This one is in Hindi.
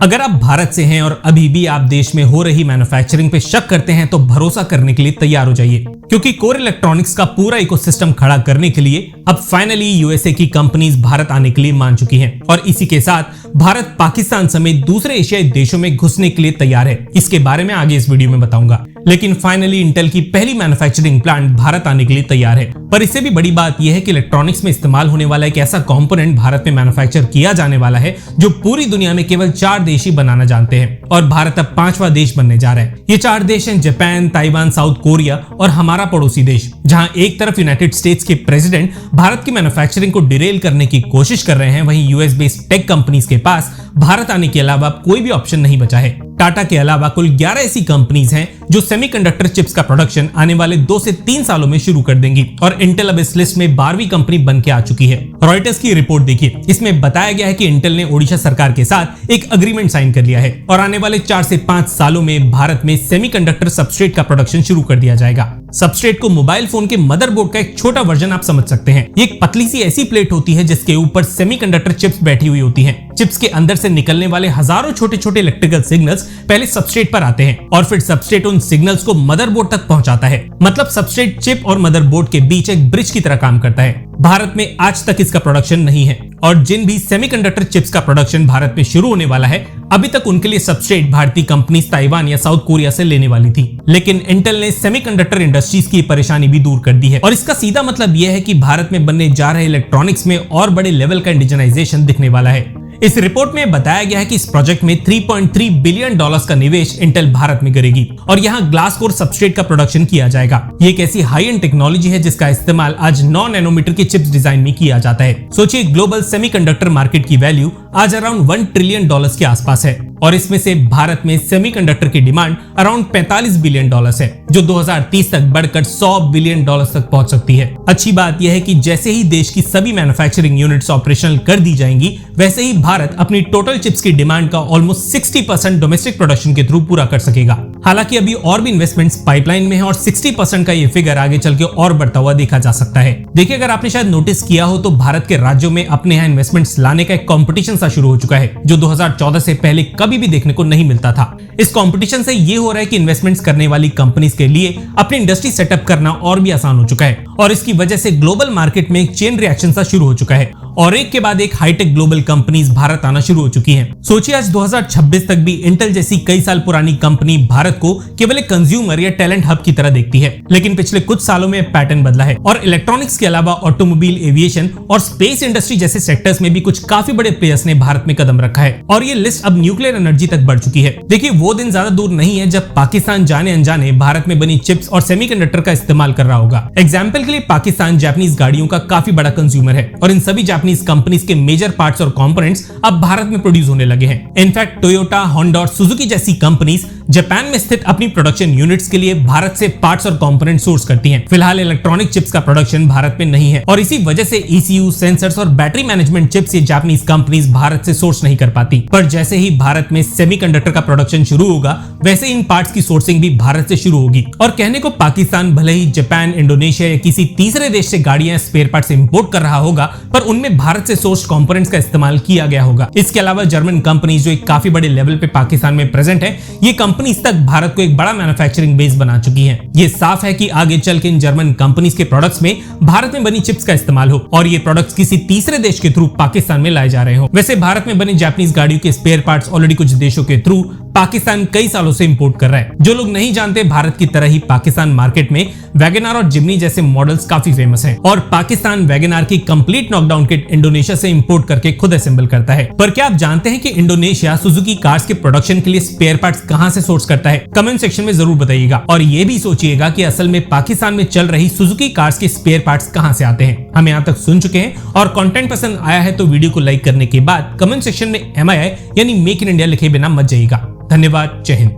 अगर आप भारत से हैं और अभी भी आप देश में हो रही मैन्युफैक्चरिंग पे शक करते हैं तो भरोसा करने के लिए तैयार हो जाइए, क्योंकि कोर इलेक्ट्रॉनिक्स का पूरा इकोसिस्टम खड़ा करने के लिए अब फाइनली यूएसए की कंपनीज भारत आने के लिए मान चुकी हैं और इसी के साथ भारत पाकिस्तान समेत दूसरे एशियाई देशों में घुसने के लिए तैयार है। इसके बारे में आगे इस वीडियो में बताऊंगा। लेकिन फाइनली इंटेल की पहली मैन्युफैक्चरिंग प्लांट भारत आने के लिए तैयार है। पर इससे भी बड़ी बात यह है कि इलेक्ट्रॉनिक्स में इस्तेमाल होने वाला एक ऐसा कंपोनेंट भारत में मैन्युफैक्चर किया जाने वाला है जो पूरी दुनिया में केवल 4 देश ही बनाना जानते हैं और भारत अब 5वां देश बनने जा रहा है। ये 4 देश हैं जापान, ताइवान, साउथ कोरिया और हमारा पड़ोसी देश, जहां एक तरफ यूनाइटेड स्टेट्स के प्रेसिडेंट भारत की मैन्युफैक्चरिंग को डिरेल करने की कोशिश कर रहे हैं, वहीं यूएस बेस्ड टेक कंपनीज के पास भारत आने के अलावा कोई भी ऑप्शन नहीं बचा है। टाटा के अलावा कुल 11 ऐसी कंपनीज हैं जो सेमीकंडक्टर चिप्स का प्रोडक्शन आने वाले 2 से 3 सालों में शुरू कर देंगी और इंटेल अब इस लिस्ट में 12वीं कंपनी बन के आ चुकी है। रॉयटर्स की रिपोर्ट देखिए, इसमें बताया गया है कि इंटेल ने ओडिशा सरकार के साथ एक एग्रीमेंट साइन कर लिया है और आने वाले 4 से 5 सालों में भारत में सेमीकंडक्टर सबस्ट्रेट का प्रोडक्शन शुरू कर दिया जाएगा। सबस्ट्रेट को मोबाइल फोन के मदरबोर्ड का एक छोटा वर्जन आप समझ सकते हैं। ये एक पतली सी ऐसी प्लेट होती है जिसके ऊपर सेमीकंडक्टर चिप्स बैठी हुई होती हैं। चिप्स के अंदर से निकलने वाले हजारों छोटे छोटे इलेक्ट्रिकल सिग्नल्स पहले सबस्ट्रेट पर आते हैं और फिर सबस्ट्रेट उन सिग्नल्स को मदरबोर्ड तक पहुंचाता है। मतलब सबस्ट्रेट चिप और मदरबोर्ड के बीच एक ब्रिज की तरह काम करता है। भारत में आज तक इसका प्रोडक्शन नहीं है और जिन भी सेमीकंडक्टर चिप्स का प्रोडक्शन भारत में शुरू होने वाला है, अभी तक उनके लिए सबस्ट्रेट भारतीय कंपनी ताइवान या साउथ कोरिया से लेने वाली थी। लेकिन इंटेल ने सेमीकंडक्टर इंडस्ट्रीज की परेशानी भी दूर कर दी है और इसका सीधा मतलब यह है कि भारत में बनने जा रहे इलेक्ट्रॉनिक्स में और बड़े लेवल का इंडिजनाइजेशन दिखने वाला है। इस रिपोर्ट में बताया गया है कि इस प्रोजेक्ट में $3.3 बिलियन का निवेश इंटेल भारत में करेगी और यहाँ ग्लास कोर सबस्ट्रेट का प्रोडक्शन किया जाएगा। ये एक ऐसी हाई एंड टेक्नोलॉजी है जिसका इस्तेमाल आज 9 नैनोमीटर की चिप्स डिजाइन में किया जाता है। सोचिए, ग्लोबल सेमीकंडक्टर मार्केट की वैल्यू आज अराउंड $1 ट्रिलियन के आसपास है और इसमें से भारत में सेमीकंडक्टर की डिमांड अराउंड $45 बिलियन है, जो 2030 तक बढ़कर $100 बिलियन तक पहुंच सकती है। अच्छी बात यह है कि जैसे ही देश की सभी मैन्युफैक्चरिंग यूनिट्स ऑपरेशनल कर दी जाएंगी, वैसे ही भारत अपनी टोटल चिप्स की डिमांड का ऑलमोस्ट 60% डोमेस्टिक प्रोडक्शन के थ्रू पूरा कर सकेगा। हालांकि अभी और भी इन्वेस्टमेंट्स पाइपलाइन में है और 60% का ये फिगर आगे चल के और बढ़ता हुआ देखा जा सकता है। देखिए, अगर आपने शायद नोटिस किया हो तो भारत के राज्यों में अपने यहाँ इन्वेस्टमेंट्स लाने का एक कॉम्पिटिशन सा शुरू हो चुका है, जो 2014 से पहले कभी भी देखने को नहीं मिलता था। इस कंपटीशन से ये हो रहा है कि इन्वेस्टमेंट्स करने वाली कंपनीज के लिए अपनी इंडस्ट्री सेटअप करना और भी आसान हो चुका है और इसकी वजह से ग्लोबल मार्केट में एक चेन रिएक्शन सा शुरू हो चुका है और एक के बाद एक हाईटेक ग्लोबल कंपनीज भारत आना शुरू हो चुकी हैं। सोचिए, आज 2026 तक भी इंटेल जैसी कई साल पुरानी कंपनी भारत को केवल एक कंज्यूमर या टैलेंट हब की तरह देखती है, लेकिन पिछले कुछ सालों में पैटर्न बदला है और इलेक्ट्रॉनिक्स के अलावा ऑटोमोबाइल, एविएशन और स्पेस इंडस्ट्री जैसे सेक्टर्स में भी कुछ काफी बड़े प्लेयर्स ने भारत में कदम रखा है और ये लिस्ट अब न्यूक्लियर एनर्जी तक बढ़ चुकी है। देखिए, वो दिन ज्यादा दूर नहीं है जब पाकिस्तान जाने अनजाने भारत में बनी चिप्स और सेमीकंडक्टर का इस्तेमाल कर रहा होगा। एग्जाम्पल के लिए पाकिस्तान जापानीज गाड़ियों का काफी बड़ा कंज्यूमर है और इन सभी जापानीज कंपनीज के मेजर पार्ट्स और कंपोनेंट्स अब भारत में प्रोड्यूस होने लगे हैं। इनफैक्ट टोयोटा, होंडा और सुजुकी जैसी कंपनीज जापान में स्थित अपनी प्रोडक्शन यूनिट्स के लिए भारत से पार्ट्स और कंपोनेंट सोर्स करती हैं। फिलहाल इलेक्ट्रॉनिक चिप्स का प्रोडक्शन भारत में नहीं है और इसी वजह से ECU, सेंसर्स और बैटरी मैनेजमेंट चिप्स ये जापानीज कंपनीज भारत से सोर्स नहीं कर पाती। पर जैसे ही भारत में सेमीकंडक्टर का प्रोडक्शन शुरू होगा, वैसे इन पार्ट्स की सोर्सिंग भी भारत से शुरू होगी और कहने को पाकिस्तान भले ही जापान, इंडोनेशिया या किसी तीसरे देश से गाड़ियां स्पेयर पार्ट्स इंपोर्ट कर रहा होगा, पर उनमें भारत से सोर्स कंपोनेंट्स का इस्तेमाल किया गया होगा। इसके अलावा जर्मन कंपनीज जो एक काफी बड़े लेवल पे पाकिस्तान में प्रेजेंट है, ये कंपनीज तक भारत को एक बड़ा मैन्युफैक्चरिंग बेस बना चुकी हैं। ये साफ है कि आगे चल के इन जर्मन कंपनीज के प्रोडक्ट्स में भारत में बनी चिप्स का इस्तेमाल हो और ये प्रोडक्ट्स किसी तीसरे देश के थ्रू पाकिस्तान में लाए जा रहे हो। वैसे भारत में बनी जापानीज गाड़ियों के स्पेयर पार्ट्स ऑलरेडी कुछ देशों के थ्रू पाकिस्तान कई सालों से इंपोर्ट कर रहा है। जो लोग नहीं जानते, भारत की तरह ही पाकिस्तान मार्केट में वैगनआर और जिम्नी जैसे मॉडल्स काफी फेमस हैं और पाकिस्तान वैगनआर की कंप्लीट नॉकडाउन किट इंडोनेशिया से इंपोर्ट करके खुद असेंबल करता है। पर क्या आप जानते हैं कि इंडोनेशिया सुजुकी कार्स के प्रोडक्शन के लिए स्पेयर पार्ट्स कहां से सोर्स करता है? कमेंट सेक्शन में जरूर बताइएगा और ये भी सोचिएगा कि असल में पाकिस्तान में चल रही सुजुकी कार्स के स्पेयर पार्ट्स कहां से आते हैं। हम यहां तक सुन चुके हैं और कंटेंट पसंद आया है तो वीडियो को लाइक करने के बाद कमेंट सेक्शन में MII यानी मेक इन इंडिया लिखे बिना मत जाइएगा। धन्यवाद। जय हिंद।